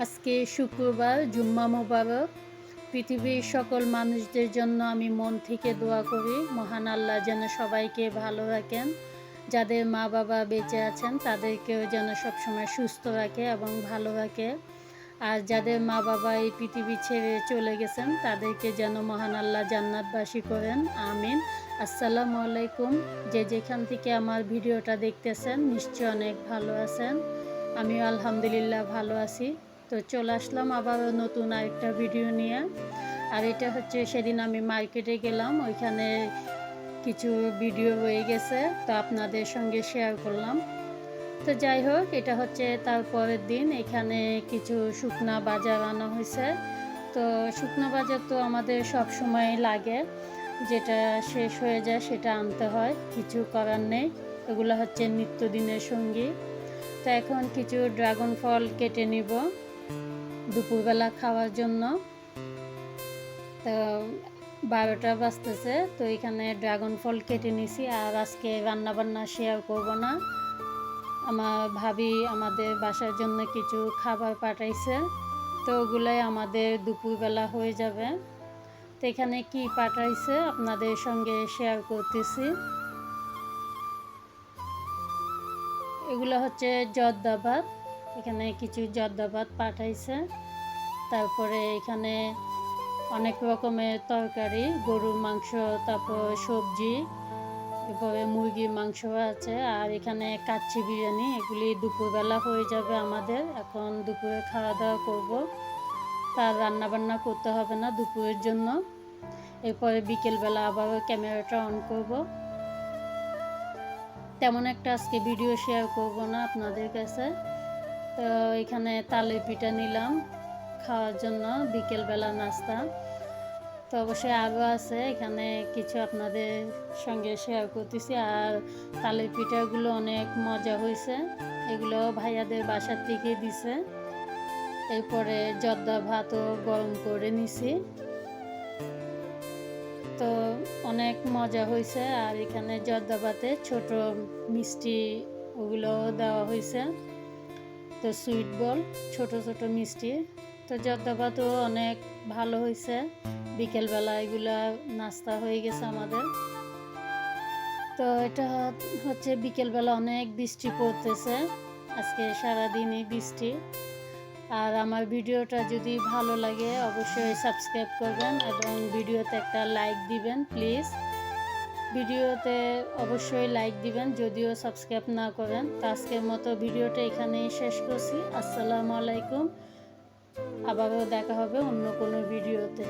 আজকে শুক্রবার, জুম্মা মোবারক। পৃথিবীর সকল মানুষদের জন্য আমি মন থেকে দোয়া করি, মহান আল্লাহ যেন সবাইকে ভালো রাখেন। যাদের মা বাবা বেঁচে আছেন তাদেরকেও যেন সবসময় সুস্থ রাখে এবং ভালো রাখে। আর যাদের মা বাবা এই পৃথিবী ছেড়ে চলে গেছেন তাদেরকে যেন মহান আল্লাহ জান্নাতবাসী করেন, আমিন। আসসালামু আলাইকুম। যে যেখান থেকে আমার ভিডিওটা দেখতেছেন নিশ্চয় অনেক ভালো আছেন। আমিও আলহামদুলিল্লাহ ভালো আছি। তো চলে আসলাম আবারও নতুন আরেকটা ভিডিও নিয়ে। আর এটা হচ্ছে সেদিন আমি মার্কেটে গেলাম, ওইখানে কিছু ভিডিও রয়ে গেছে, তো আপনাদের সঙ্গে শেয়ার করলাম। তো যাই হোক, এটা হচ্ছে তার পরের দিন। এখানে কিছু শুকনা বাজার আনা হয়েছে। তো শুকনো বাজার তো আমাদের সব সময় লাগে, যেটা শেষ হয়ে যায় সেটা আনতে হয়, কিছু করার নেই। এগুলো হচ্ছে নিত্যদিনের সঙ্গী। তো এখন কিছু ড্রাগন ফল কেটে নিব দুপুরবেলা খাওয়ার জন্য। তো 12টা বাজতেছে, তো এখানে ড্রাগন ফল কেটে নিছি। আর আজকে রান্নাবান্না শেয়ার করব না, আমার ভাবি আমাদের বাসার জন্য কিছু খাবার পাঠাইছে, তো ওগুলাই আমাদের দুপুরবেলা হয়ে যাবে। তো এখানে কি পাঠাইছে আপনাদের সঙ্গে শেয়ার করতেছি। এগুলো হচ্ছে জর্দা ভাত, এখানে কিছু জর্দা ভাত পাঠাইছে। তারপরে এখানে অনেক রকমের তরকারি, গরুর মাংস, তারপর সবজি, এরপরে মুরগির মাংস আছে। আর এখানে কাচ্চি বিরিয়ানি, এগুলি দুপুরবেলা হয়ে যাবে আমাদের। এখন দুপুরে খাওয়া দাওয়া করব, তার রান্নাবান্না করতে হবে না দুপুরের জন্য। এরপরে বিকেলবেলা আবারও ক্যামেরাটা অন করব। তেমন একটা আজকে ভিডিও শেয়ার করব না আপনাদের কাছে। তো এখানে তালের পিঠা নিলাম খাওয়ার জন্য, বিকেলবেলা নাস্তা। তো অবশ্যই আরও আছে, এখানে কিছু আপনাদের সঙ্গে শেয়ার করতেছি। আর তালের পিঠাগুলো অনেক মজা হয়েছে, এগুলো ভাইয়াদের বাসার থেকে দিছে। এরপরে জর্দা ভাতও গরম করে নিছি, তো অনেক মজা হয়েছে। আর এখানে জর্দা ভাতে ছোট মিষ্টি ওগুলো দেওয়া হয়েছে, তো সুইট বল, ছোট ছোট মিষ্টি। তো জর্দা ভাতও অনেক ভালো হয়েছে। বিকেলবেলা এগুলা নাস্তা হয়ে গেছে আমাদের। তো এটা হচ্ছে বিকেলবেলা অনেক বৃষ্টি পড়তেছে, আজকে সারাদিনই বৃষ্টি। আর আমার ভিডিওটা যদি ভালো লাগে অবশ্যই সাবস্ক্রাইব করবেন এবং ভিডিওতে একটা লাইক দিবেন প্লিজ। ভিডিওতে অবশ্যই লাইক দিবেন যদিও সাবস্ক্রাইব না করেন। তো আজকের মতো ভিডিওটা এখানেই শেষ করছি। আসসালামু আলাইকুম। আবারও দেখা হবে অন্য কোনো ভিডিওতে।